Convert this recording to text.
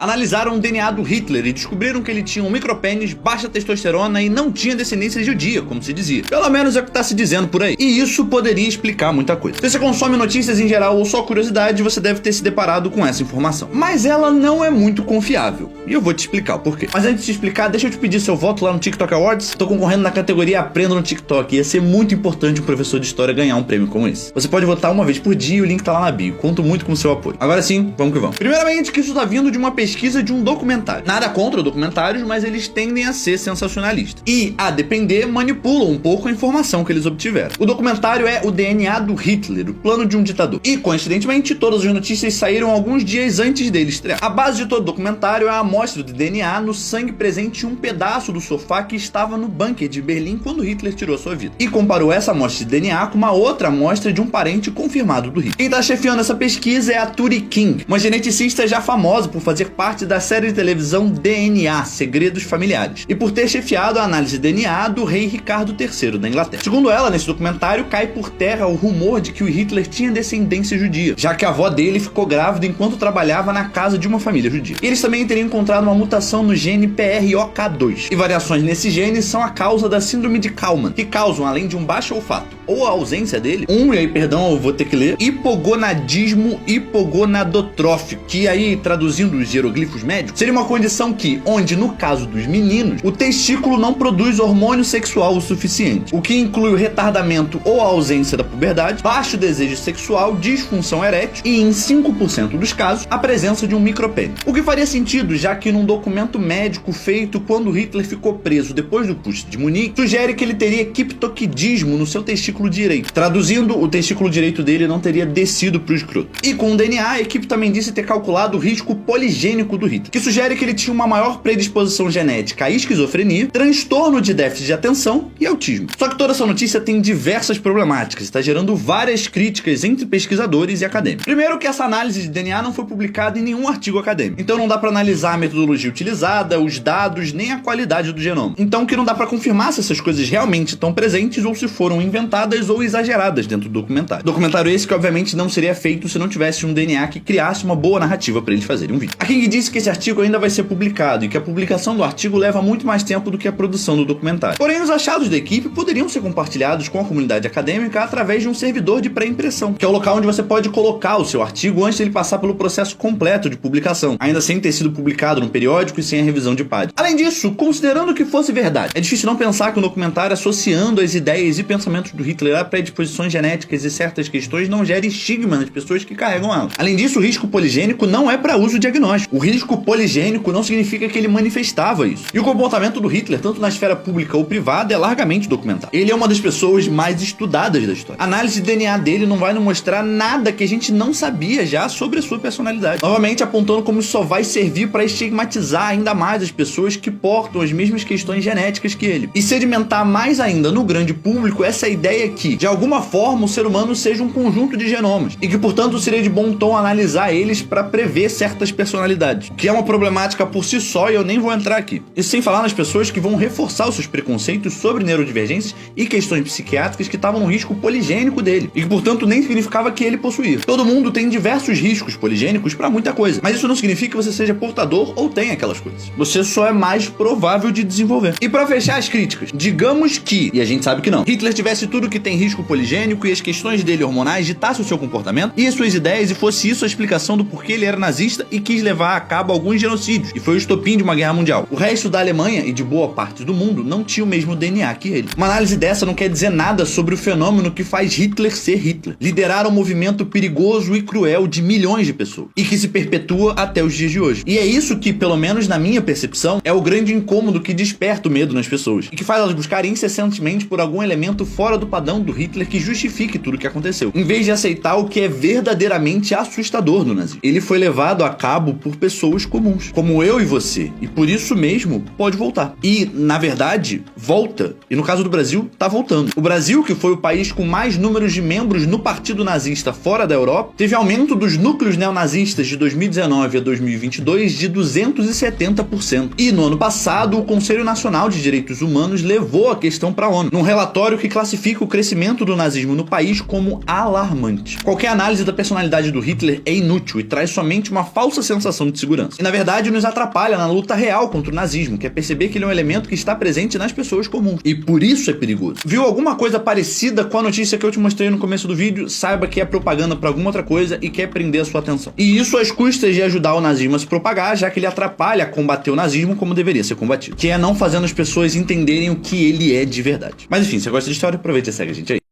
Analisaram o DNA do Hitler e descobriram que ele tinha um micropênis, baixa testosterona e não tinha descendência judia, como se dizia. Pelo menos é o que tá se dizendo por aí. E isso poderia explicar muita coisa. Se você consome notícias em geral ou só curiosidade, você deve ter se deparado com essa informação. Mas ela não é muito confiável. E eu vou te explicar o porquê. Mas antes de te explicar, deixa eu te pedir seu voto lá no TikTok Awards. Tô concorrendo na categoria Aprenda no TikTok. Ia ser muito importante um professor de história ganhar um prêmio como esse. Você pode votar uma vez por dia e o link tá lá na bio. Conto muito com o seu apoio. Agora sim, vamos que vamos. Primeiramente, que isso tá vindo de uma pesquisa de um documentário. Nada contra documentários, mas eles tendem a ser sensacionalistas. E, a depender, manipulam um pouco a informação que eles obtiveram. O documentário é O DNA do Hitler, o plano de um ditador. E, coincidentemente, todas as notícias saíram alguns dias antes dele estrear. A base de todo o documentário é a amostra de DNA no sangue presente em um pedaço do sofá que estava no bunker de Berlim quando Hitler tirou sua vida. E comparou essa amostra de DNA com uma outra amostra de um parente confirmado do Hitler. Quem está chefiando essa pesquisa é a Turi King, uma geneticista já famosa por fazer parte da série de televisão DNA, Segredos Familiares, e por ter chefiado a análise de DNA do rei Ricardo III da Inglaterra. Segundo ela, nesse documentário cai por terra o rumor de que o Hitler tinha descendência judia, já que a avó dele ficou grávida enquanto trabalhava na casa de uma família judia. E eles também teriam encontrado uma mutação no gene PROK2, e variações nesse gene são a causa da síndrome de Kalman, que causam, além de um baixo olfato, ou a ausência dele, eu vou ter que ler, hipogonadismo hipogonadotrófico, que aí, traduzindo os hieroglifos médicos, seria uma condição que, onde no caso dos meninos, o testículo não produz hormônio sexual o suficiente, o que inclui o retardamento ou a ausência da puberdade, baixo desejo sexual, disfunção erétil e, em 5% dos casos, a presença de um micropênis. O que faria sentido, já que num documento médico feito quando Hitler ficou preso depois do putsch de Munique, sugere que ele teria quiptoquidismo no seu testículo direito. Traduzindo, o testículo direito dele não teria descido pro escroto. E com o DNA, a equipe também disse ter calculado o risco poligênico do Hitler, que sugere que ele tinha uma maior predisposição genética à esquizofrenia, transtorno de déficit de atenção e autismo. Só que toda essa notícia tem diversas problemáticas e está gerando várias críticas entre pesquisadores e acadêmicos. Primeiro que essa análise de DNA não foi publicada em nenhum artigo acadêmico, então não dá para analisar a metodologia utilizada, os dados, nem a qualidade do genoma. Então que não dá para confirmar se essas coisas realmente estão presentes ou se foram inventadas ou exageradas dentro do documentário. Documentário esse que obviamente não seria feito se não tivesse um DNA que criasse uma boa narrativa para eles fazerem um vídeo. A King disse que esse artigo ainda vai ser publicado e que a publicação do artigo leva muito mais tempo do que a produção do documentário. Porém, os achados da equipe poderiam ser compartilhados com a comunidade acadêmica através de um servidor de pré-impressão, que é o local onde você pode colocar o seu artigo antes de ele passar pelo processo completo de publicação, ainda sem ter sido publicado no periódico e sem a revisão de página. Além disso, considerando que fosse verdade, é difícil não pensar que um documentário associando as ideias e pensamentos do Hitler a predisposições genéticas e certas questões não gere estigma nas pessoas que carregam elas. Além disso, o risco poligênico não é para uso diagnóstico. O risco poligênico não significa que ele manifestava isso. E o comportamento do Hitler, tanto na esfera pública ou privada, é largamente documentado. Ele é uma das pessoas mais estudadas da história. A análise de DNA dele não vai nos mostrar nada que a gente não sabia já sobre a sua personalidade. Novamente apontando como isso só vai servir para estigmatizar ainda mais as pessoas que portam as mesmas questões genéticas que ele. E sedimentar mais ainda no grande público essa ideia que, de alguma forma, o ser humano seja um conjunto de genomas e que, portanto, seria de bom tom analisar eles para prever certas personalidades, que é uma problemática por si só e eu nem vou entrar aqui. Isso sem falar nas pessoas que vão reforçar os seus preconceitos sobre neurodivergências e questões psiquiátricas que estavam no risco poligênico dele e que, portanto, nem significava que ele possuía. Todo mundo tem diversos riscos poligênicos para muita coisa, mas isso não significa que você seja portador ou tenha aquelas coisas. Você só é mais provável de desenvolver. E para fechar as críticas, digamos que, e a gente sabe que não, Hitler tivesse tudo que tem risco poligênico e as questões dele hormonais ditassem o seu comportamento e as suas ideias e fosse isso a explicação do porquê ele era nazista e quis levar a cabo alguns genocídios e foi o estopim de uma guerra mundial. O resto da Alemanha e de boa parte do mundo não tinha o mesmo DNA que ele. Uma análise dessa não quer dizer nada sobre o fenômeno que faz Hitler ser Hitler. Liderar um movimento perigoso e cruel de milhões de pessoas e que se perpetua até os dias de hoje. E é isso que, pelo menos na minha percepção, é o grande incômodo que desperta o medo nas pessoas e que faz elas buscarem incessantemente por algum elemento fora do padrão do Hitler que justifique tudo o que aconteceu, em vez de aceitar o que é verdadeiramente assustador no nazismo. Ele foi levado a cabo por pessoas comuns, como eu e você, e por isso mesmo pode voltar. E, na verdade, volta. E no caso do Brasil, tá voltando. O Brasil, que foi o país com mais números de membros no partido nazista fora da Europa, teve aumento dos núcleos neonazistas de 2019 a 2022 de 270%. E no ano passado, o Conselho Nacional de Direitos Humanos levou a questão para a ONU, num relatório que classifica o crescimento do nazismo no país como alarmante. Qualquer análise da personalidade do Hitler é inútil e traz somente uma falsa sensação de segurança. E na verdade nos atrapalha na luta real contra o nazismo, que é perceber que ele é um elemento que está presente nas pessoas comuns. E por isso é perigoso. Viu alguma coisa parecida com a notícia que eu te mostrei no começo do vídeo? Saiba que é propaganda para alguma outra coisa e quer prender a sua atenção. E isso às custas de ajudar o nazismo a se propagar, já que ele atrapalha a combater o nazismo como deveria ser combatido. Que é não fazendo as pessoas entenderem o que ele é de verdade. Mas enfim, se você gosta de história, aproveita e segue a gente aí.